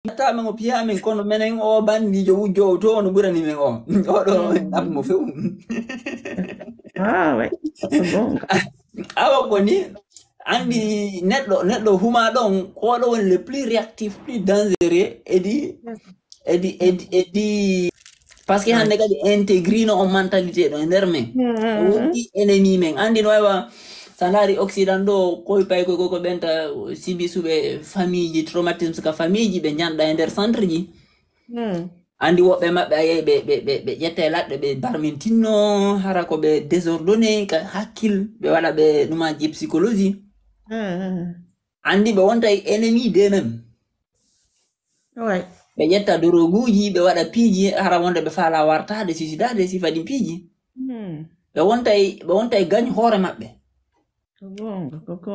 ta men o piya men kono menen o bandijo wujjo to on burani men o do ab mo few Ah, ouais. Bon. awa koni andi neddo huma don ko do won le plus réactif plus dangereux edi parce que hande kadi intégrino on mentalité do nder men woni ennemi men andi no wa sanari occident do koy pay ko benta sibi sube famille ji traumatisme ka famille ji be nyanda e nder centre ji andi wobe mabbe ay be jette ladde be barmintinno hara ko be désordonné ka hakkil be wala be numa ji psychologie andi be wonta ennemi de même Ouais. be jetta doroguji be wada piiji hara wonde be fala wartade suicidade si fadi piiji be wonta gagne hoore mabbe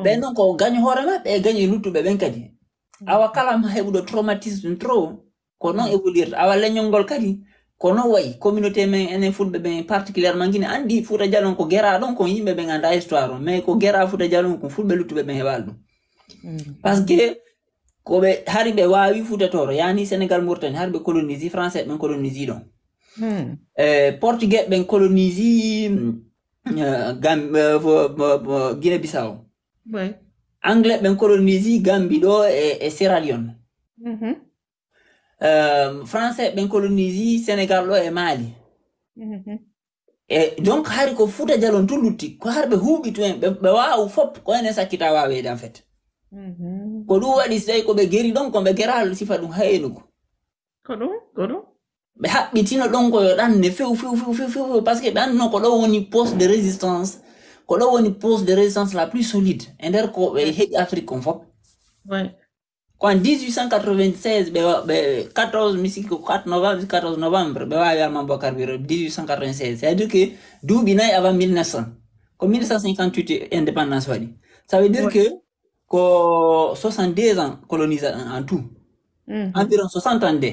ben donc o gagne hoore mabbe e gagne luttube ben kadi awa kala ma hebudo traumatisme trop ko non évoluer awa leñol kadi ko non way communauté men enen fulbe ben particulièrement ngini andi Fouta Djallon ko gera don ko yimbe be nganda histoire mais ko gera Fouta Djallon ko fulbe luttube ben hebal dum parce que ko be hari be wawi Fouta Toro yani Sénégal Mauritanie har be coloniser français ben coloniser don portugais ben coloniser Guinée Bissau Ouais. anglais ben coloniser Gambie do e Sierra Leone français ben coloniser Sénégal do e Mali et donc hari ko Fouta Djallon tulutti ko harbe huubi to be waaw fop ko ene sakita waawede en fait ko dum wadi sey ko be geri don ko be geral sifa dum haynugo Ko ɗum be habbitino don ko yo dan ne few parce que dan no ko do woni poste de résistance ko do woni poste de résistance la plus solide e der ko be heji Afrique kon fop Ouais. ko en 1896 be 14 novembre be wawi Armand Bokar Biro 1896 c'est à dire que doubi nay avant 1900 ko 1958 indépendance wadi ça veut dire que ko 62 ans colonisé en tout environ 60 ans de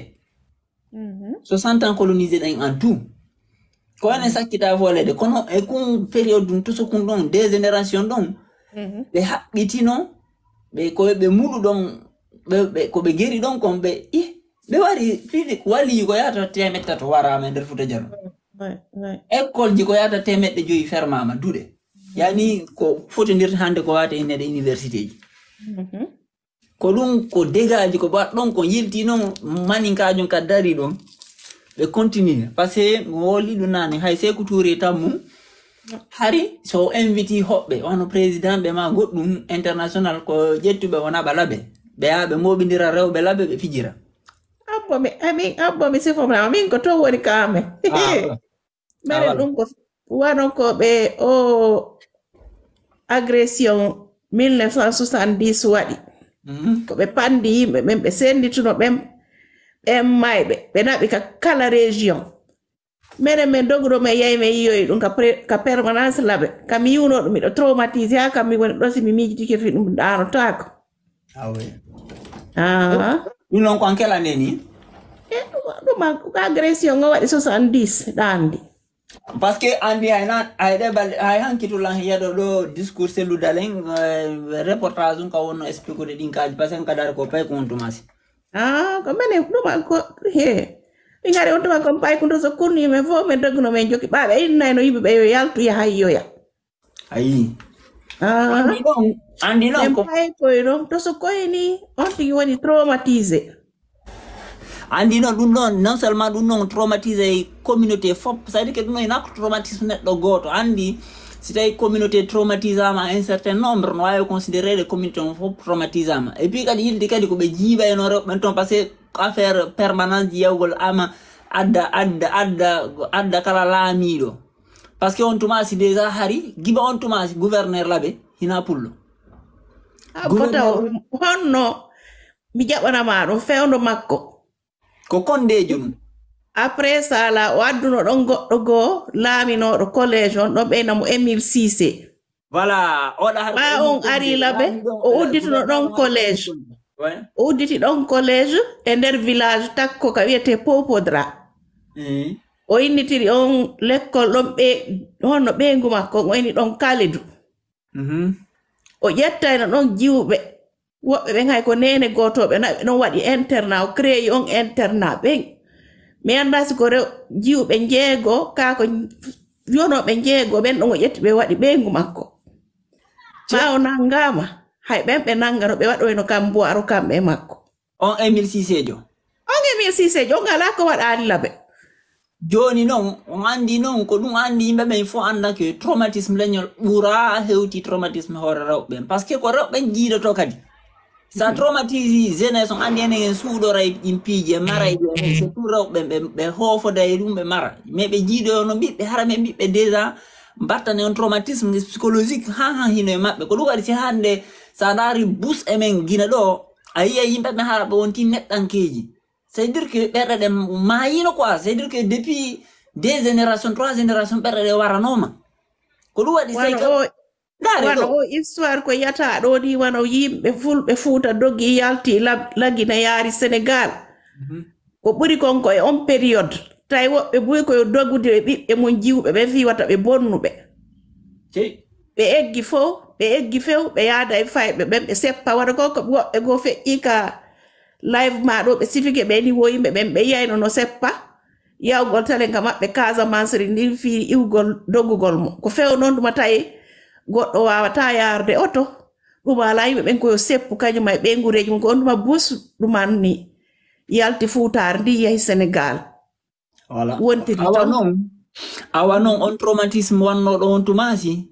60 ans colonisé en tout ko ene sakkita volede kono e kun période dum to so kun don des générations don be habbitino be ko be mudu don be ko be geri don kon be be wari fidi wali ko yata temetta to warama nder Fouta Djallon école ji ko yata temedde joyi fermama dude yani ko fotondirta hande ko wata inde de université ji ko dum ko dégaji ko ba don ko yilti non maninkajum ka dari don be continue parce que woli du nani hay Sékou Touré tammu hari so invite hobbe wono président be ma goddum international ko jettube wona balabe be yaabe mobindira rewbe labbe be fijira abbo mi sifomna min ko to woni kame mere ɗum ko wanon ko ɓe o agression 1970 waɗi ko ɓe pandi yimɓe ɓen ɓe sendituno ɓen mayɓe ɓe naɓi ka kala région minen min doguɗo men yeyi min yiyoyi ɗum ka permanence laɓe kam mi yiwno ɗum miɗo traumatisé ha kam mi woni ɗo si mi miijitiki ɗum ɗanotako ɗum noon ko an kelande ni ɗum agression o waɗi 70 ɗandi parce que andi hay hankitulan yeɗo ɗo discours selludalen reportage um ka wonno expliquede ɗin kaji par ce que kadare ko pay ko on tumasi ko mene ɗum ko he ɗi gari on tuma kon pay kunto so kurni men fof min dogguno men jokki ɓaɓe innayno yimɓeɓe yo yaltu yaha yiyoya ayi andi noon ko pay koye ɗon to so koyni on tigi woni traumatisé andi noon ɗum ɗon non seulement ɗum noon traumatisé communauté fop ça veut dire que ɗum noon inako traumatisme neɗɗo goto andi si tawi communauté traumatisama un certain nombre no wawi considéré communauté on fop traumatisama et puis kadi yilde kadi koɓe jiiɓa eno rewɓe ɓen toon par ce que affaire permanence ji yawgol ama adda kala laamiɗo par ce que on tuma si déjà hari giba on tuma si gouverneur laɓe hina pullo ko taw honno mi jaɓanama ɗum fewndo makko ko kondejo ɗum après ça la o adduno ɗon goɗɗo goo laaminoɗo collége on ɗon ɓeynamo Émile Cissé voilà ɓa on ari laɓe o uddituno ɗon collége o udditi ɗon collége e nder village takko ka wiyete Popodra o innitiri on l'école ɗon honno ɓeyngu makko o inni ɗon Kalidou o ƴettayno ɗon jiwɓe woɓɓe ɓen hay ko nene gotoɓe na ɓe ɗon waɗi internat o créé on internat ɓen mi anda siko jiwɓe jeego kako yonoɓe jeego ɓen ɗon o ƴetti ɓe waɗi ɓeygu makko ma o nangama hay ɓen ɓe nangano ɓe waɗoyno kam mboaro kamɓe makko on Emile Cissé on ala ko waɗani laɓe joni noon on andi noon ko ɗum andi yimɓe ɓen fof anda ke traumatisme leñol ɓuura hewti traumatisme hoore rewɓe ɓen par ce que ko rewɓe jiiɗoto kadi sa traumatise jeunesse on andi enen en suuɗora ɗin piiji e mara c'est tout rewɓe ɓe hoofoda e ɗum ɓe mara mais ɓe jiiɗo no ɓiɓɓe hara ɓe ɓiɓɓe déjà mbattane on traumatisme psychologique ha hino e maɓɓe ko ɗum waɗi si hande sa daari bus emen guina ɗo a yiya yimɓe ɓe hara ɓe wonti neɗɗankeji c'est dire que ɓerɗe ɗe mayino quoi c'est dire que depuis 2 générations 3 générations ɓerɗe ɗe waranoma ko ɗum waɗi wano o histoire ko yata ɗo ni wano yimɓe fulɓe Fuuta doggi yalti laggina yaari Sénégal ko ɓuri konko e on période tawi woɓɓe ɓuri koye doggude ɓe ɓiɓɓe mum jiwɓe ɓe fiwata ɓe bonnuɓe ɓe eggi few ɓe yaada e fayɓe ɓen ɓe seppa waɗa ko woɓɓe go feƴƴi ka live ma ɗo ɓe sifike ɓe ni wo yimɓe ɓen ɓe yiyayno no seppa yawgol talen ka maɓɓe Casamance ri ndin fi iwgol doggugol mo ko few noon ɗuma tawi goɗɗo wawata yarde oto ɗum ala yimɓe ɓen koyo seppu kañum e ɓe gureji mum ko on ɗuma bus ɗuman ni yalti Fuutare ndi yahi Sénégal voilà wontiri awa noon on traumatisme wannoɗo on tumasi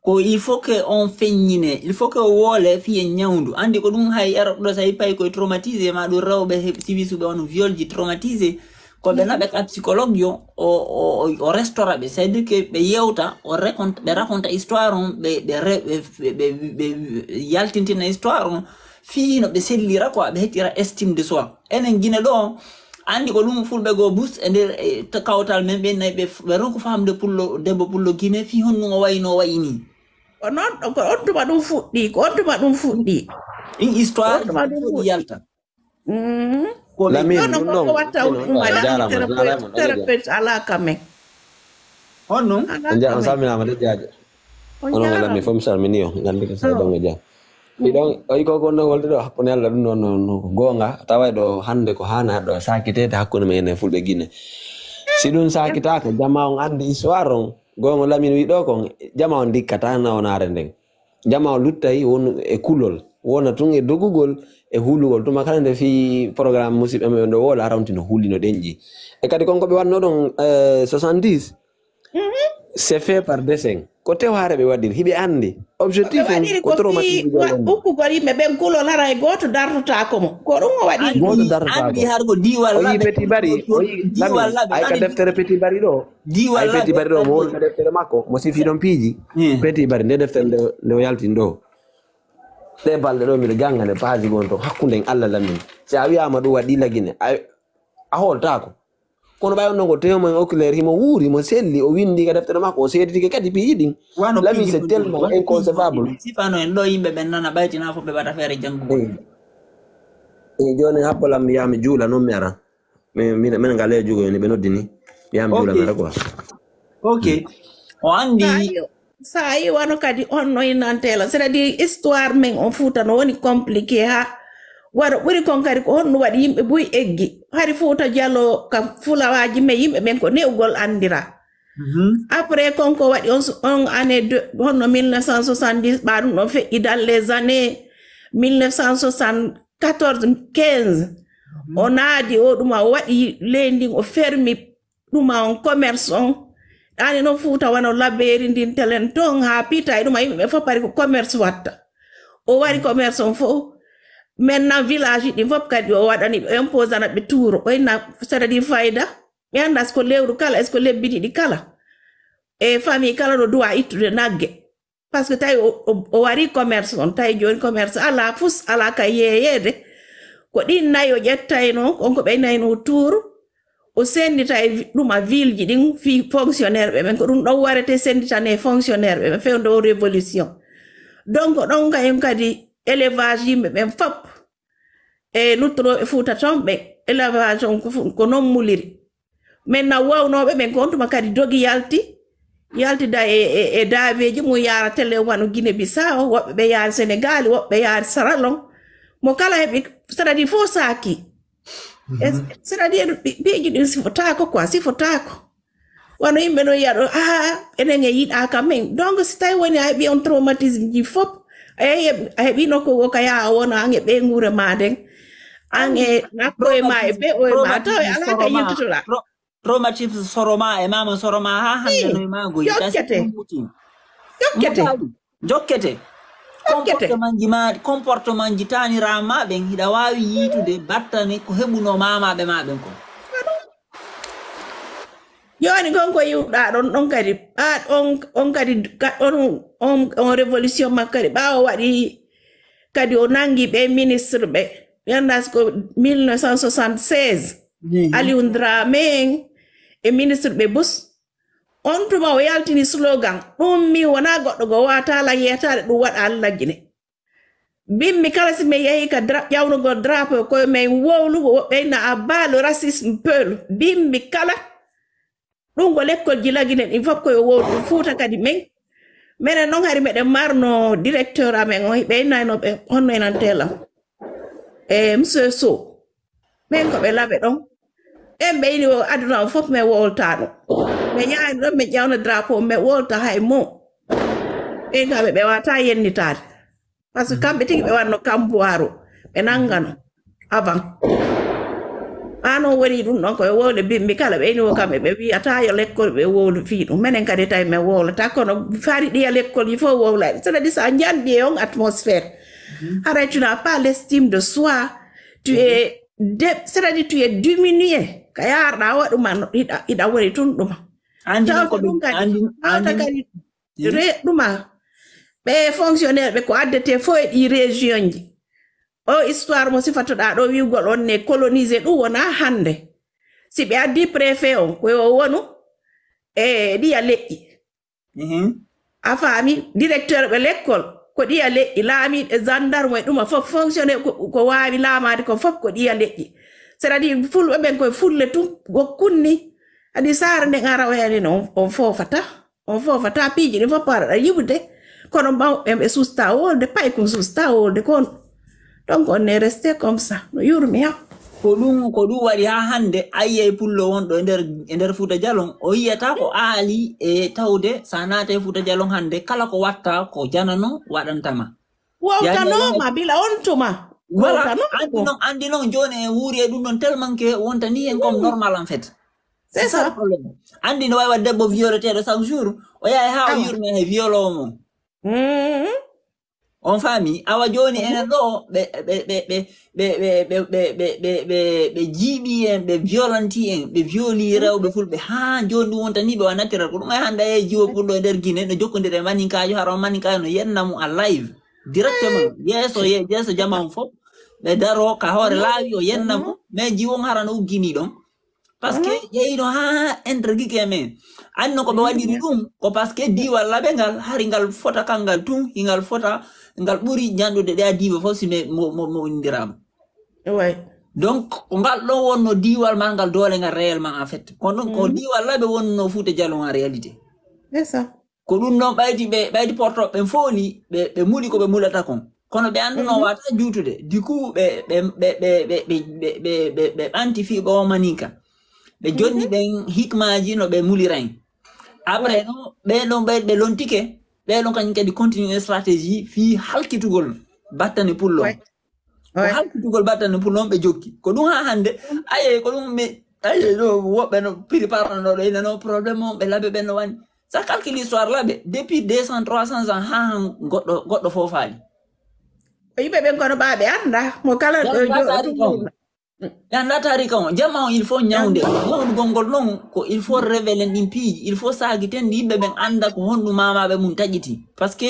ko il faut que on feññine il faut que woole fiye ñawndu andi ko ɗum hay ɗo sayi payi koye traumatisé ma ɗum rewɓe siwisuɓe on viol ji traumatisé ko ɓe naɓe ka psychologue yo o restaura ɓe c'est à dire que ɓe yewta ɓe raconta histoire on ɓe yaltintina histoire on fiino ɓe sellira quoi ɓe hettira estime de soi enen guine ɗo andi ko ɗum fulɓe go bus e nder kawtal men ɓen nayi ɓe ronko famde debbo pullo guine fi honnu o wayno wayni ko noon ko on tuma ɗum fuɗɗi in histoire yalta Lamin ko watta thérapeute ala kamen honno on salminama de jaaje onon Lamin fom salmini o gandi ko saɗongo jam ɗiɗon oyi ko gonɗo wolde ɗo hakkude Allah ɗum noon no gonga tawa ɗo hande ko hana ɗo sakitede hakkude men e fulɓe Guinée si ɗum sakitaka jama on andi histoire on gongo Lamin wi ɗo kon jama on dikkata nawnare nden jama o luttayi won e kulol wona tun e doggugol e hulugol tuma kala nde fi programme musidɓe men ɗo wola rawtino hulino ɗenƴi e kadi konko ɓe wanno ɗon 70 c'est fait par dessin ko teware ɓe waɗiri hiɓe andi objectif ko ukkugol yimɓe ɓen kulol hara e goto dartotako mo ko ɗum o waɗiri goto dartotako andi har ko diwal o yi Petit Bari ay ka deftere Petit Bari ɗo ay Petit Bari ɗo mo woni ka deftere makko mo sifi ɗon piiji Petit Bari nde deftere nde o yaltin ɗo ɗe balɗe ɗo miɗo janga nde page gon to hakkude en Allah Lamin si a wiyama ɗum waɗi Guinée a holtako kono ɓay onnon ko tewmo en oculaire himo wuuri mo selli o windi ka deftere makko o seeditike kadi piiji ɗin Lamin c'est tellement inconcevable sifano en ɗo yimɓe ɓen nana ɓaytina fof ɓe waɗa feere janggo e joni happolam mi yami juula noon mi ara min ngale jugoni ɓe noddini mi yami juula mi ara quoi ok o andi sa yi wano kadi on no innantela c'est-à-dire histoire men on Fuuta no woni compliqué ha waɗa ɓuri kon kadi ko honno waɗi yimɓe buy eggi hari Fuuta Jallo ka fulawaji men yimɓe ɓen ko newgol andira après konko waɗi on année honno 1970 ɓa ɗum ɗon feƴƴi dans les années 1974 15 o naadi o ɗuma o waɗi leydi o fermi ɗuma on commerce on ɗani noon Fuuta wano laberi ndin telen ton ha piita e ɗuma yimɓe fof pari ko commerce watta o wari commerce on fof maintenant village ɗin fof kadi o waɗani ɓe impose ana ɓe tuuro ɓoyna c'est-à-dire fayda ɓe anda est ce que lewru kala est ce que lebbi ɗiɗi kala e famille kala ɗo duwa ittude nagge par ce que tawi o wari commerce on tawi joni commerce ala fus ala ka yeeyede ko ɗin nayi o ƴettayno on ko ɓeynayno tuuro o sendita e ɗuma ville ji ɗin fi fonctionnaire ɓe ɓen ko ɗum ɗon warete senditane fonctionnaire ɓe ɓen fewde o révolution donc ɗon kayen kadi élevage yimɓe ɓen fop e luttoroɓe Fuuta ton ɓe élevage on ko non muliri maintenant wawnoɓe ɓen ko on tuma kadi dogi yalti yaltida e daabeji mo yara tele wano Guinée Bissau woɓɓe ɓe yaari Sénégal woɓɓe yaari Saralon mo kala heɓi c'est-à-dire fo saaki c'est-à-dire ɓeji ɗin sifotako quoi sifotako wano yimɓe no yiyaɗo enen e yiɗa kam men donc si tawi woni a heɓi on traumatisme ji fop a heɓi nokko ka yaha wona an e ɓe guure ma nden an e nakko e ma e ɓe o e ma taw ala ka yettotoɗa traumatisme soroma e mama soroma ha hande no ma goyi jokkete comportement ji tanirama ɓen hiɗa wawi yitude battane ko heɓuno mamaɓe ma ɓen ko yoni gonko yiwɗa ɗon kadi on kadi on révolution makkadi ɓawo waɗi kadi o nangi ɓe ministre ɓe yandas ko 1976 Aliou Dramé e ministre ɓe Bush on tuma o yaltini slogan ɗum mi wona goɗɗo go watala yetade ɗum waɗa Allahjine bimmi kala si mi yehi ka ƴawnugo drapeau koye men wowlugo woɓɓeyna a bas le racisme peul bimmi kala ɗum go l'école ji lagine ɗin fof koye wowlu Fuuta kadi menen noon hari meɗen marno directeur amen o ɓeynaynoɓe honno enantelam e monsieur Sow men ko ɓe laɓe ɗon en ɓeyni o aduna o fof min woltano mi ñaani ɗon min ƴewna drapeau mi wolta hay mo ɓen kamɓe ɓe wata yennitade par ce que kamɓe tigi ɓe wanno kamboiro ɓe nangano avant an o woni ɗum ɗon koye wowle bimbi kala ɓeyni o kamɓe ɓe wiyata yo l'école ɓe wowlu fi ɗum minen kadi tawi min wowlata kono fari ɗiya l'école yi fof wowlaɗe c'est-à-dire sa janɗi e on atmosphère haray tu n'as pas l'estime de soi tu es c'est-à-dire tu es diminué ka yarɗa waɗuma iɗa woni tun ɗuma tawta ɗum kadi ɗuma ɓe fonctionnaire ɓe ko addete fo e ɗi région ji o histoire mo sifatoɗa ɗo wiwgol on ne colonisé ɗum wona hande si ɓe addi préfet on koye o wonu e ɗiya leƴƴi a faami directeur ɓe l'école ko ɗiya leƴƴi laamiɗe gendarme e ɗuma fof fonctionnaire ko wawi laamade ko fof ko ɗiya leƴƴi c'est-à-dire fulɓe ɓen koye fulle tun gokkunni adi saara nden ara o yanino on fofata piiji ɗin fof paraɗa yiɓude kono mawɓe ɓe susta wolde pay ko susta wolde kono donc on est resté comme ça no yurmi ha ko ɗum waɗi ha hande ayyey pullo wonɗo e nder Fouta Djalon o yiyata ko aali e tawde sa naata e Fouta Djalon hande kala ko watta ko janano waɗantama wowtanoma bila on tuma voilà andi noon joni e wuuri e ɗum ɗon tellement que wontani en comme normal en fait c'est ça le problème andi no wawi wadde debbo violeteɗo chaque jour o yaha ha o yurme he violo mo on faami awa joni enen ɗo ɓe jiiɓi en ɓe violanti en ɓe violi rewɓe fulɓe ha joni ɗum wontani ɓe wa naturel ko ɗum ay hande e jiwo ɓurɗo e nder Guinée no jokkodiri e maninkajo hara maninkajo no yennamo a live directement yeeso jamam fof ɓe daro ka hoore laawi o yennamo mais jiwon hara no uggini ɗon par ce que ƴeyino ha intriguike men anno ko ɓe waɗiri ɗum ko par ce que diwal laɓe ngal hari ngal fota kangal tun hingal fota ngal ɓuri janɗude ɗe a diwa fof si mo indirama donc ko ngal ɗon wonno diwal ma ngal doole ngal réellement en fait kono ɗum ko diwal laɓe wonno Fouta Djalon en réalité ko ɗum noon ɓaydi portoɓe ɓen fooli ɓe muli ko ɓe mulata kon kono ɓe anduno wata juutude du coup ɓe ɓanti fiɓe o manika ɓe jonni ɓen hikmaji no ɓe mulirayn après no ɓeɗon ɓe lontike ɓeɗon kañum kadi continue stratégie fi halkitugol battane pullo ko halkitugol battane pullo ɓe jokki ko ɗum ha hande aye ko ɗum aye ɗo woɓɓe no préparanoɗo inano probléme on ɓe laaɓe ɓen no wani sa calcule histoire laaɓe depuis 200-300 ans ha goɗɗo fofaali yimɓe ɓen kono ɓaɓe anda mo kala yanda tarika on jamma on il faut ñawde ñawdugol ngol noon ko il faut révéler ɗin piiji il faut sagitende yimɓe ɓen anda ko honɗum mamaɓe mum taƴiti par ce que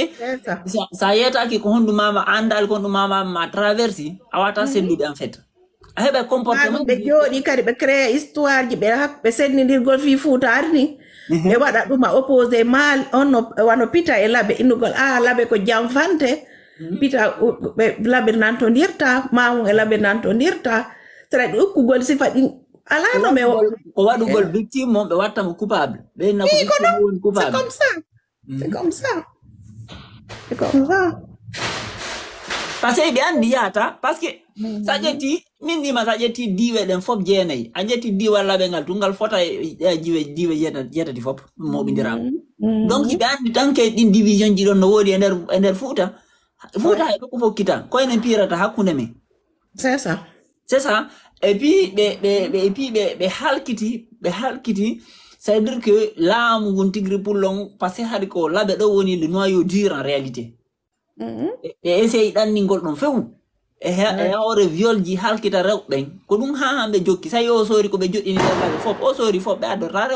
sa yetaki ko honɗum mama andal ko honɗum mamaɓe ma traversi a wata sellude en fait a heɓe comportement ɓe jooɗi kadi ɓe créé histoire ji ɓe sennidirgol fi Fuutaari ni ɓe waɗa ɗuma opposé mal on wano pita e laɓe innugol laɓe ko janfante pita ɓe laɓe nantodirta mamum e laɓe nantodirta c'est-à-dire ukkugol sifa ɗin ala no me ko wadu gol victime mo be watta mo coupable be na ko victime coupable c'est comme ça c'est comme ça c'est comme ça parce que be andi yata parce que sa jeti min di ma sa jeti diwe den fop jeenay a jeti diwa labe ngal tungal fota diwe yeta di fop mo bindira donc be andi tanke din division ji don no wodi ender futa hay ko fokita ko en pirata hakkunde me c'est ça et puis be halkiti ça veut dire que là mu gontigri pour long passer hadi ko labe do woni le noyau dur en réalité e essaye dan ningol don fewu e ore viol ji halkita rewbe ko dum ha be jokki say o sori ko be joddini labe fop o sori fop be adorta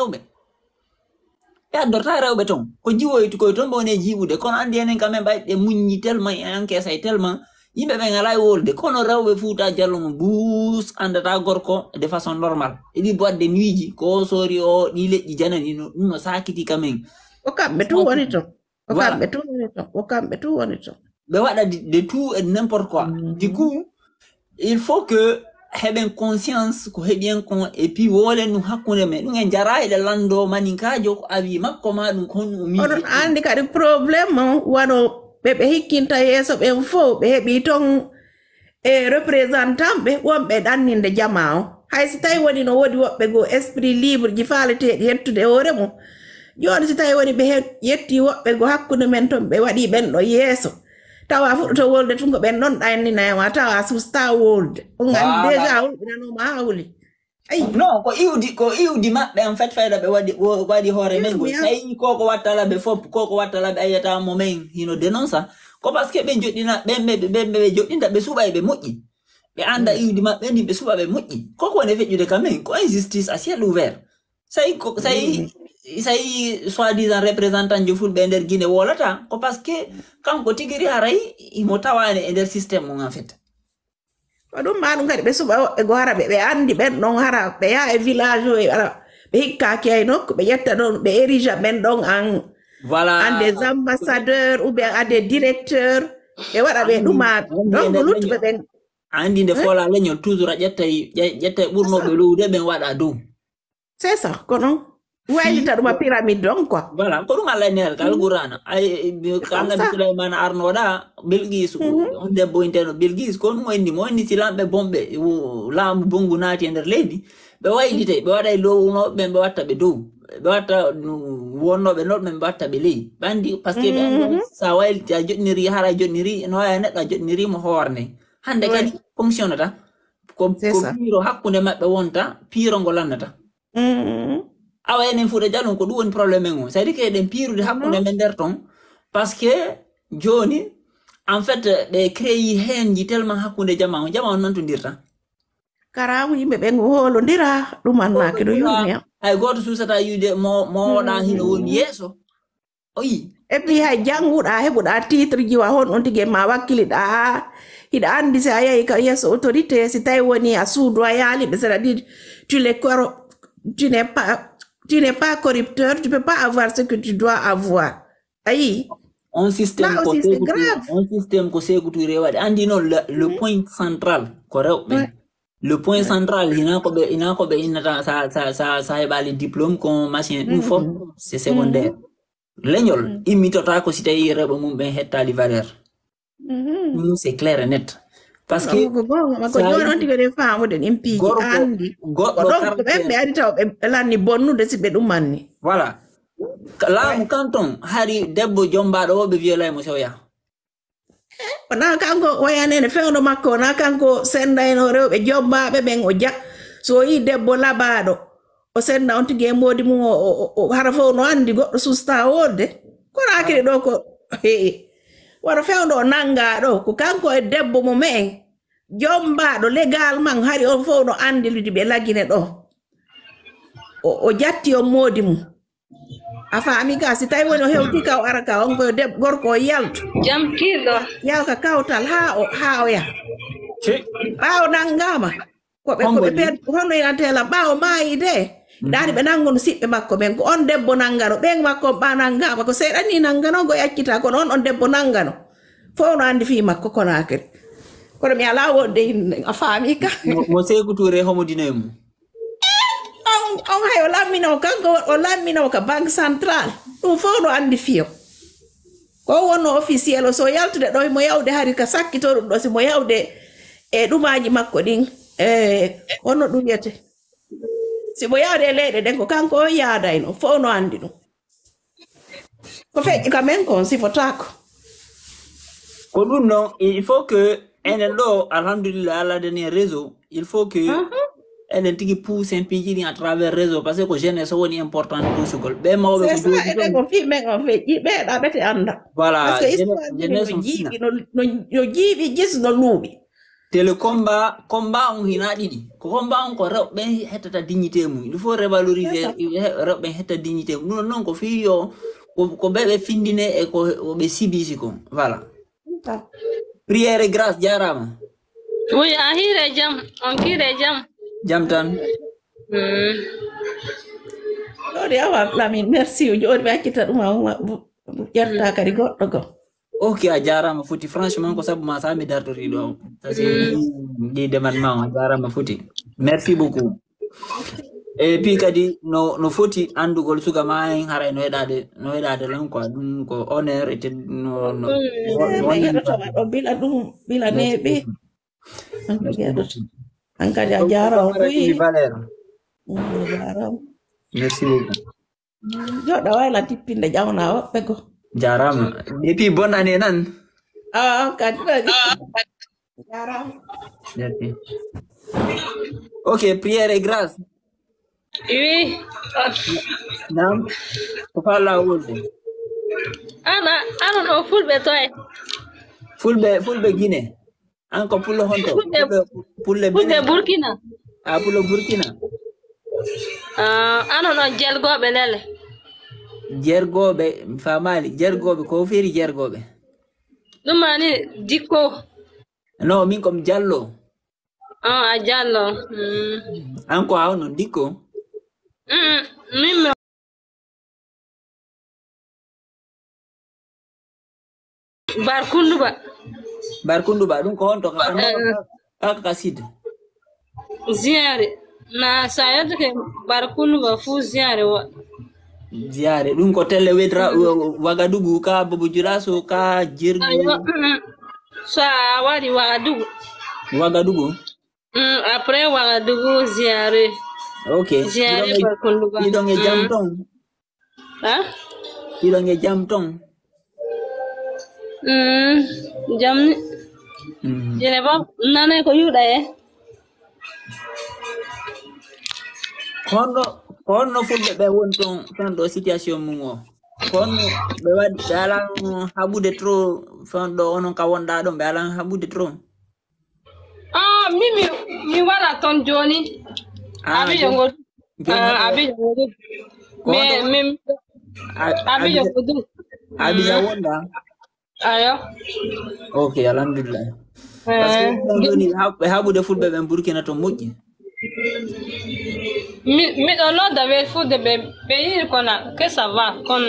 rewbe ton ko jiwoyti ko ton bone jibude kono andi enen quand même bay de muñi tellement encaisse tellement yimbe be ngala wolde kono rewbe fuuta jallo mo bus andata gorko de façon normale e di boîte de nuit ji ko sori o di leji janani no sakiti quand même o kambe tu woni to o kambe tu woni to be wada de tout et n'importe quoi du coup il faut que hebben conscience ko hebien kon et puis wole nu hakkunde me dum en jaraide lando maninkajo ko avi makko ma dum kon mi on andi kadi problème wano be hikkinta yeso be fo be hebi ton e représentant be wonbe danninde jamao hay si tay woni no wodi wobbe go esprit libre ji falete yettude hore mo joni si tay woni be yetti wobbe go hakkunde men ton be wadi ben do yeso tawa fuɗɗoto wolde tun ko ɓen ɗon ɗanninaema tawa susta wolde on andi déjà wulɓe nanoma hawli non ko iwdi maɓɓe en fait fayda ɓe waɗi hoore men gol tawi koko wattala ɓe fop koko wattala ɓe ayiyata mo men hino dénonça ko par ce que ɓe joɗɗina ɓe joɗɗinta ɓe suɓa ɓe moƴƴi ɓe anda iwdi maɓɓe ndi ɓe suɓa ɓe moƴƴi koko woni feƴƴude quand même ko injustice à ciel ouvert sai soi-disant représentant jo fulɓe nder Guinée wolata ko parce que kanko tigiri haray imo tawani e nder système mum en fait ko ɗum ma ɗum kadi ɓe suɓa woɓɓe go hara ɓe andi ɓen ɗon hara ɓe yaha e village o e ara ɓe hikkaki hay nokku ɓe ƴetta ɗon ɓe érige ɓen ɗon en des ambassadeurs ou bien en des directeurs ɓe waɗa ɓe ɗuma donc luttuɓe ɓen andi nde fola leñol toujours a ƴetta ɓurnoɓe lowde ɓen waɗa dow c'est ça ko non waylita ɗuma pyramide don quoi voilà ko ɗum allah nel kal gurana ay kannabi Souleymane arnoɗa Belgis on debbo inteno Belgis ko ɗum o inni si lamɓe bomɓe laamu bongu naati e nder leydi ɓe waylite ɓe waɗa e lownoɓe ɓen ɓe watta ɓe dow ɓe watta wonnoɓe noɓe ɓe watta ɓe ley ɓandi par ce que ɓen sa wayliti a joɗniri hara joɗniri no waya neɗɗo a joɗnirimo hoorne hande kadi fonctionnata ko piiro hakkunde maɓɓe wonta piiro ngo lannata awa enen fuuta jalon ko ɗum woni probléme o c'est à dire que eɗen piirude hakkunde men nder ton par ce que joni en fait ɓe créyi hen ji tellement hakkunde jama o nantodirta karamu yimɓe ɓe hoolodira ɗum annaki ɗo yumi hay goto susata yiide mo woɗa hino woni yeeso o yi et puis hay jannguɗa heɓuɗa titre jiwa hon on tigui ma wakkiliɗa ha hiɗa andi si a yeehi ka yeeso autorité si tawi woni a suudu a yaaliɓe c'est à dire tu n'es pas corrupteur, tu ne peux pas avoir ce que tu dois avoir. Aïe. Un système là aussi, c'est grave. Un système que c'est que andi non le point central, correct? Le point central, il y a ça les diplômes comme machin, une forme, c'est secondaire. L'égnol, imitota ko sita yi rebo mum ben hetta li valeur. C'est clair et net. Parce que on tigere faamu den impi andi donc be adi taw be lani bonnude si be dum manni voilà la canton hari debbo jombaado be violay mo sewya na kanko wayanene fewno makko na kanko senda eno rewbe jombabe ben o jak so yi debbo labado o senda on tige modi mu o hara fo no andi goddo susta wode ko rakire do ko waro fewndo nanga do ko kanko e debbo mo men jombaado légalement hari on fo no andi ludi be lagine do o jatti o modi mu afa amiga si tay woni o hewti ka o araka on ko debbo gorko yalto jam kido yalka kawtal ha o ya baaw nangama ko be hono yantela baaw maayi de dani be nangon sibbe makko ben ko on debbo nangano ben makko ba nangama ko seedani nangano go yaccita ko on debbo nangano fo no andi fi makko ko nakere ko mi ala wonde a faami ka mo Sékou Touré homo dinemu on hay o lammino kanko o lammino ka banque central ɗum fof no andi fiyo ko wonno officiel o so yaltude ɗo mo yawde hari ka sakkito ɗum ɗo simo yawde e ɗumaji makko ɗin wonno ɗum yete simo yawde e leyɗe ɗen ko kanko o yaadayno fof no andi ɗum ko feƴƴi kamen kon sifotako ko ɗum non il faut que enen ɗo alhamdulillah ala deni réseau il faut que enen tigi pousse en pijiɗi à travers réseau parce que ko jeunesse o woni important touchugol ɓe mawɓe c'est ça enen ko fimen on feƴƴi ɓeeɗa ɓete anda voilà jeunesse no jiiɓi no jiiɓi gis no luuɓi te le combat on hina ɗiɗi ko combat on ko rewɓe hettata dignité mum il faut revaloriser rewɓe hetta dignité mum ɗum noon ko fi yo ko ɓeɓe findine e ko ɓe sibisi ko voilà prière et grâce jarama oui a hiire jam on kiire jam jam tan joni awa Lamin merci joni mi accita ɗum ƴetta kadi goɗɗo go ok a jarama foti franchement ko sabu ma sa mi dartori ɗo ɗi démartement o jarama foti merci beaucoup et puis kadi no foti andugol suga ma en haray no heɗade lan quoi ɗum ko honneur et no yeɗotoma ɗo bila ɗum bila neeɓi an kadi a jarama ɓuyi jarama merci beaucoup joɗɗo wayla tippinde ƴawna woɓɓe go jarama et puis bonne année nan kadi jarama merci ok prière et grâce oui nam ko falla wolde ana no fulɓe to e fulɓe Guinée an ko pullo honto pulle Burkina pullo Burkina ana no jelgoɓe lele jergoɓe famali jergoɓe ko feri jergoɓe ɗum mani dikko non min komi Diallo a Diallo an ko hawno dikko min Barkunduba ɗum ko honto kaka ka sud ziyare na sa yadduke Barkunduba fu ziyare wa ziyare ɗum ko telle wedra Wagadugu ka Bobo Dioulasso ka Jirgu so a wari Wagadugu après Wagadugu ziyare ok ziyare Barkunduba ɗiɗon e jam ton ɗiɗon e jam ton jamni jene ba nane ko yuɗa e honno fulɓe ɓe woni ton ɗo situation mum o honno ɓe waɗi ɓe alan haɓude trop fan ɗo onon ka wonɗa ɗon ɓe alan haɓude trop mi waɗa ton joni Abidjan Goudou mais Abidjan Goudou Abidjan wonɗa ayo ok alhamdulillah parce que joni ɓe haɓude fulɓe ɓen Burkina to moƴƴi miɗo nodda ɓe fulde ɓe yiri kona que ça va kon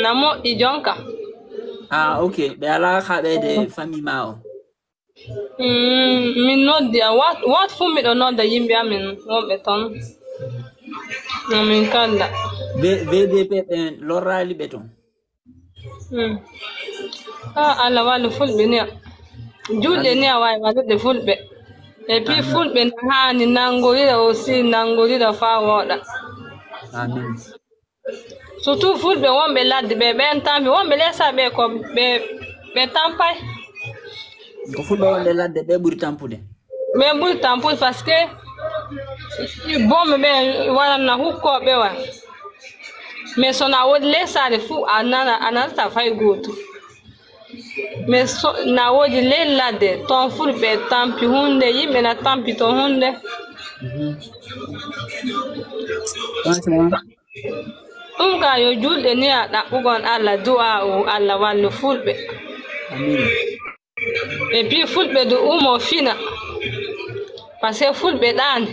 na moƴƴi jonka ok ɓe ala haɓede famille ma o min noddi wat fu miɗo nodda yimɓe amin wonɓe toon min kalla VDP ɓen lorrali ɓe toon Allah wallu fulɓe ni julɗe ni a wawi waɗude fulɓe et puis fulɓe hani nangorira aussi nangorira fa woɗa amin surtout fulɓe wonɓe ladde ɓen tampi wonɓe lesaɓe ko ɓe tampay ko fulɓe wonɓe ladde ɓe ɓuuri tampude parce que bomɓe ɓe waɗanna hukkoɓe wa mais sona woodi lesade fuu a nanata fay gooto mais na woodi ley ladde ton fulɓe tampi hunde yimɓe na tampi to hunde ɗum ka yo julɗe ni a ɗaɓɓugon Allah du'a o Allah wallu fulɓe et puis fulɓe do umo fina par ce que fulɓe ɗaani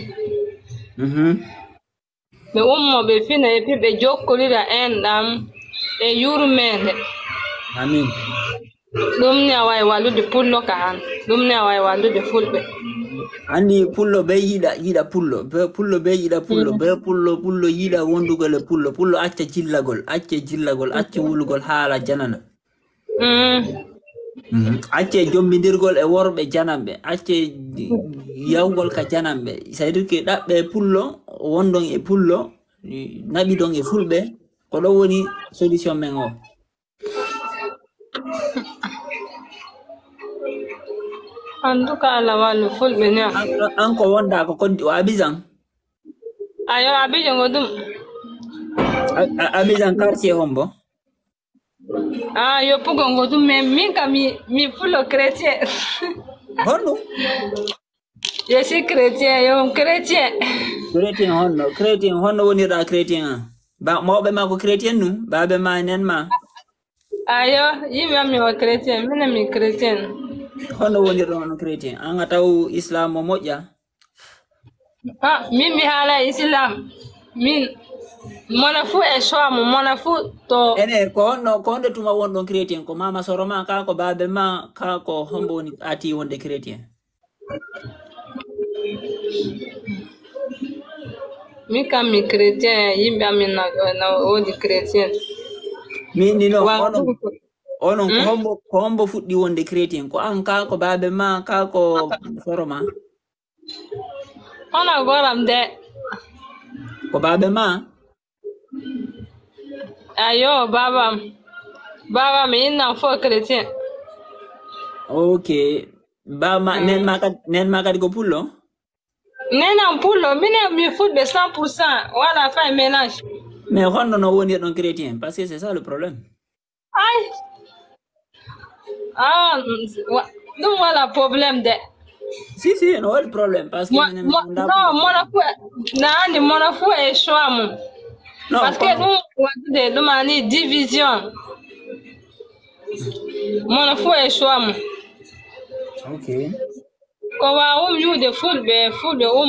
ɓe ummo ɓe fina et puis ɓe jokkorira enɗam e yurmede amin ɗum ni a wawi wallude pullo ka han ɗum ni a wawi wallude fulɓe Andi pullo be yida pullo. Be pullo be yida pullo. Be pullo yida wondugol pullo. Pullo acca jillagol. Acca wulugol hala janana. Acce jombidirgol e worbe janambe. Acce yawgol ka janambe. C'est-à-dire que dabbe pullo wondon e pullo nabi don e fulbe ko do woni solution men o. En tout cas, là, le full bénin. Encore wonda ko Abidjan. Ayo, Abidjan godum. Abidjan quartier hombo. Ah, yo pour godum mais mi full chrétien. Honno. Je suis chrétien, yo chrétien. Chrétien honno woni da chrétien. Ba mawbe ma ko chrétien nu, babe ma nen ma. Ayo, yimi mi wa chrétien, mi chrétien. Hono woni don chrétien anga taw islam mo moƴƴa min mi haala islam min mona fu e soamo mona fu to ene ko honde tuma won don chrétien ko mama soroma ka ko babe ma ka ko hombo woni ati wonde chrétien mi kam mi chrétien yimɓe amin na wodi chrétien min ni no onon ko hombo fuɗɗi wonde chrétien ko an ka ko babe ma ka ko soroma ona goram de ko babe ma ayo baba mi inna fo chrétien ok bama nen ma kadi ko pullo nena pullo mine mi fuɗɓe 100% wala fa ménage mais honno no woni don chrétien parce que c'est ça le problème ay ah non voilà problème de si no le problème parce que non mona fu e choamu parce que nous wade do mani division mona fu e choamu ok ko wa yude fulbe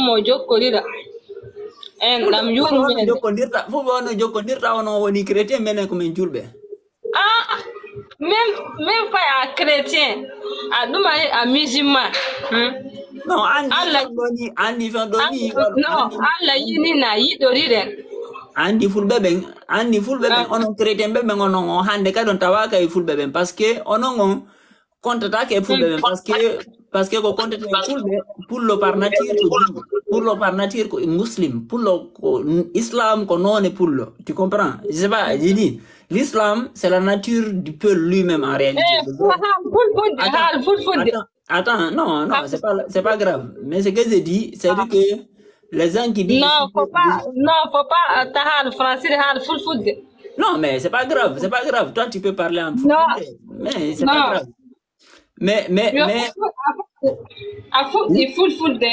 mo jokkolira en dam yude jokkondirta fu wono jokkondirta wono woni chrétien menen ko men julbe ah même pas à chrétien à duma à musulman non andi fandoni non alla yini na yidoriren andi fulbe ben onon chrétien be ben onon hande ka don tawaka e fulbe ben parce que onon on kontata ke fulbe ben parce que ko kontata fulbe pullo par nature ko muslim pullo ko islam ko non pullo tu comprends je sais pas j'ai dit l'islam c'est la nature du peuple lui-même en réalité attends non c'est pas grave mais ce que je dis c'est que les gens qui disent non faut pas tahal français hal full non mais c'est pas grave toi tu peux parler en français mais c'est pas grave mais à faut il full de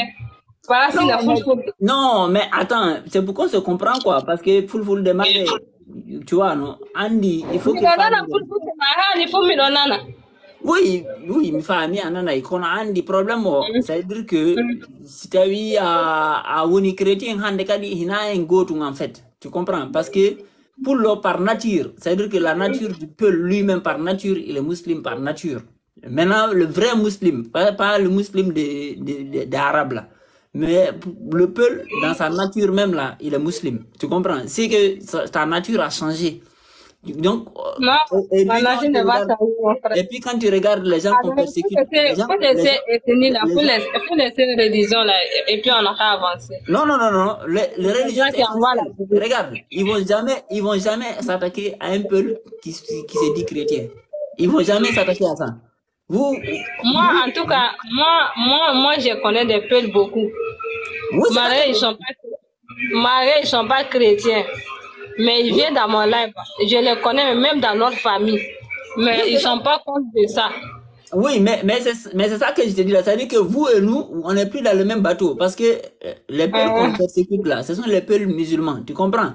pas si la full non mais attends c'est pour qu'on se comprend quoi parce que full de malais tu vois non Andy il faut que oui mi famille anana ikono Andy problème c'est à dire que si tu as à woni chrétien hande kadi hina en gotu en fait tu comprends parce que pour le par nature c'est à dire que la nature du peuple lui-même par nature il est musulman par nature maintenant le vrai musulman pas le musulman d'arabe là mais le peuple dans sa nature même là il est musulman tu comprends c'est que sa nature a changé donc et puis quand tu regardes les gens qu'on persécute faut laisser religion là et puis on aura avancé non les religions regarde ils vont jamais s'attaquer à un peuple qui se dit chrétien ils vont jamais s'attaquer à ça moi en tout cas moi je connais des peuples beaucoup mariés ils sont pas chrétiens mais ils viennent dans mon live je les connais même dans notre famille mais ils sont pas contre de ça oui mais c'est ça que je te dis là c'est à dire que vous et nous on n'est plus dans le même bateau parce que les peuples qu'on persécute là ce sont les peuples musulmans tu comprends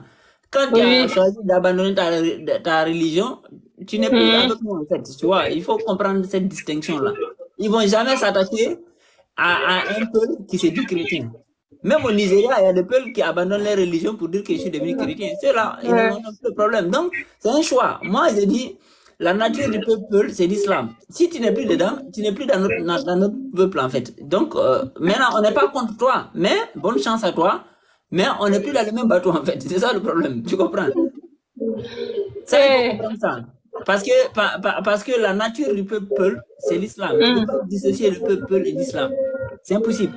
quand tu as choisi d'abandonner ta religion tu n'es plus avec nous en fait tu vois il faut comprendre cette distinction là ils vont jamais s'attaquer à un peuple qui se dit chrétien. Même au Nigeria, il y a des peuples qui abandonnent leur religion pour dire que je suis devenu chrétien. C'est là, ils n'ont pas de problème. Donc, c'est un choix. Moi, je dis, la nature du peuple, c'est l'islam. Si tu n'es plus dedans, tu n'es plus dans notre peuple, en fait. Donc, maintenant, on n'est pas contre toi, mais bonne chance à toi, mais on n'est plus dans le même bateau, en fait. C'est ça le problème, tu comprends? Ça, il faut comprendre ça. Parce que la nature du peuple, c'est l'islam. Tu ne peux pas dissocier le peuple et l'islam. C'est impossible.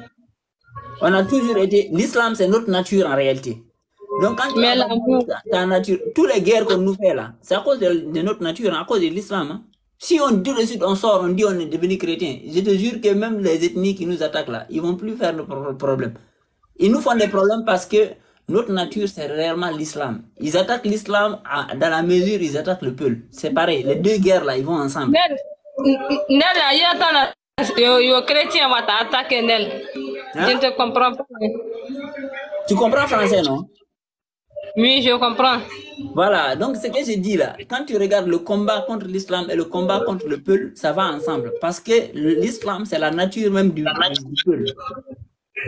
On a toujours été... L'islam, c'est notre nature, en réalité. Donc, quand tu as ta nature, toutes les guerres qu'on nous fait là, c'est à cause de notre nature, à cause de l'islam. Hein. Si on dit de suite, on sort, on dit on est devenu chrétien, je te jure que même les ethnies qui nous attaquent là, ils vont plus faire de problème. Ils nous font des problèmes parce que notre nature, c'est réellement l'islam. Ils attaquent l'islam dans la mesure où ils attaquent le peuple. C'est pareil, les deux guerres là, ils vont ensemble. Chrétien va t'attaquer, Nel. Je ne te comprends pas. Tu comprends français, non? Oui, je comprends. Voilà, donc ce que je dis là, quand tu regardes le combat contre l'islam et le combat contre le peuple, ça va ensemble. Parce que l'islam, c'est la nature même du peuple.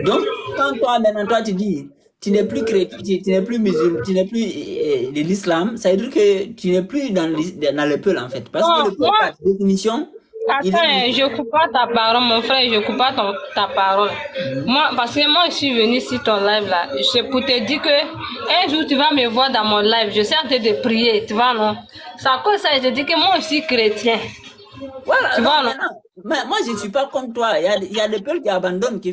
Donc, quand toi, maintenant, toi, tu dis, tu n'es plus chrétien, tu n'es plus musulman, tu n'es plus de l'islam, ça veut dire que tu n'es plus dans le peuple, en fait. Parce que le peuple, par définition... Attends, je coupe pas ta parole, mon frère, je coupe pas ta parole. Moi, parce que moi, je suis venu sur ton live là, c'est pour te dire que un jour tu vas me voir dans mon live, je suis en train de prier, tu vois, non? C'est à cause de ça, je te dis que moi, je suis chrétien. Voilà, tu vois, non? Mais moi, je ne suis pas comme toi. Il y a des peuples qui abandonnent, qui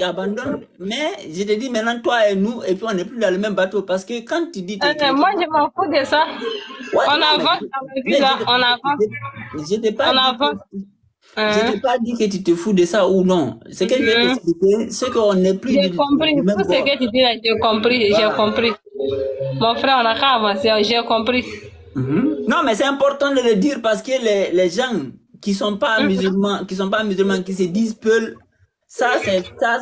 abandonnent. Mais je te dis maintenant, toi et nous, et puis on n'est plus dans le même bateau. Parce que quand tu dis... moi, je m'en fous de ça. Ouais, on avance avec ça, on avance. Je t'ai pas dit que tu te fous de ça ou non. Ce que je vais t'expliquer, c'est qu'on n'est plus... J'ai compris. Tout ce que tu dis là, j'ai compris. Voilà. J'ai compris. Mon frère, on a qu'à avancer. J'ai compris. Non, mais c'est important de le dire parce que les gens qui sont pas musulmans, qui se disent peuls, ça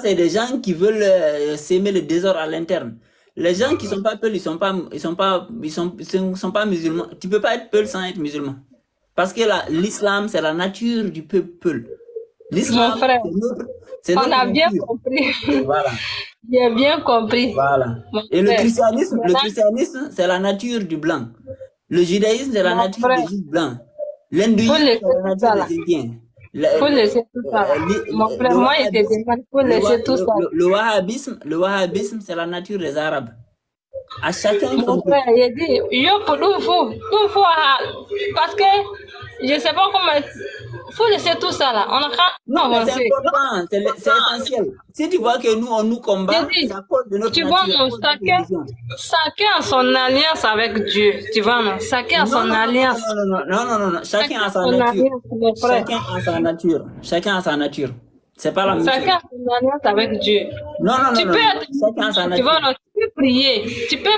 c'est des gens qui veulent s'aimer le désordre à l'interne. Les gens qui sont pas peuls, ils sont pas musulmans. Tu peux pas être peul sans être musulman. Parce que l'islam, c'est la nature du peuple. L'islam, c'est notre nature. Bien compris. Voilà. J'ai bien compris. Voilà. Et le christianisme, c'est la nature du blanc. Le judaïsme, c'est la nature des juifs blancs. L'hindouisme, c'est la nature des indiens. Faut laisser tout ça. Mon frère, moi, il te demande, faut laisser tout ça. Le wahhabisme, c'est la nature des arabes. À chacun mon frère, il dit, yo, pour nous, faut, parce que, je sais pas comment, faut laisser tout ça là. On a non, c'est important, c'est essentiel. Si tu vois que nous, on nous combat, ça cause de notre nature. Tu vois, chacun a son alliance avec Dieu. Tu vois, non? Chacun a son alliance. Non. Chacun a sa nature. Chacun a sa nature. C'est pas la même chose. Chacun a son alliance avec Dieu. Non. Chacun a sa nature. Tu vois, non? Tu peux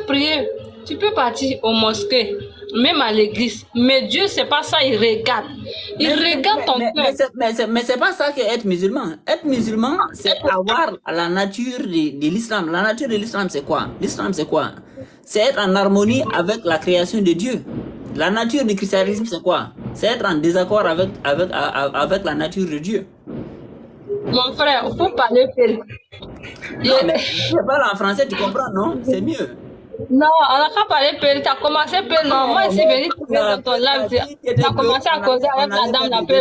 prier. Tu peux partir au mosquée, même à l'église. Mais Dieu, c'est pas ça, il regarde. Il regarde ton cœur. Mais c'est pas ça qu'être musulman. Être musulman, c'est avoir la nature de l'islam. La nature de l'islam, c'est quoi? L'islam, c'est quoi? C'est être en harmonie avec la création de Dieu. La nature du christianisme, c'est quoi? C'est être en désaccord avec la nature de Dieu. Mon frère, faut parler peu. Non, mais je parle en français, tu comprends, non? C'est mieux. Non, on n'a qu'à parler peu. Tu as commencé peu, non? Moi, je suis venu dans ton live. Tu as commencé à causer avec la dame la peu.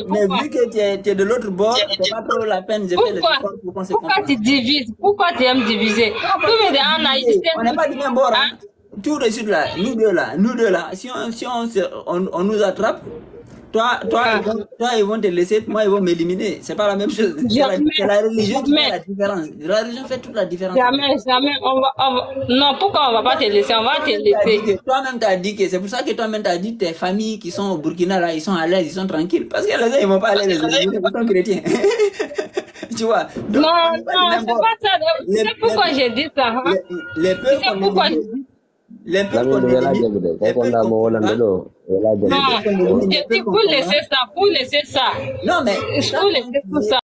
Mais vu que tu es de l'autre bord, c'est pas trop la peine. Pourquoi tu divises? Pourquoi tu aimes diviser? On n'est pas du même bord. Tout de suite là, nous deux là, si on nous attrape, toi, ils vont te laisser, moi, ils vont m'éliminer. C'est pas la même chose. C'est la religion qui fait la différence. La religion fait toute la différence. Jamais. Non, pourquoi on va pas te laisser? On va te laisser. Toi-même, t'as dit que c'est pour ça que toi-même, t'as dit tes familles qui sont au Burkina, là, ils sont à l'aise, ils sont tranquilles. Parce que les gens, ils vont pas aller les religions, ils sont chrétiens. Tu vois? Donc, non, c'est pas ça. C'est pourquoi j'ai dit ça. Les peuples. C'est pourquoi j'ai dit ça. Les peuples qu'on faut laisser ça. Non, mais faut laisser tout ça.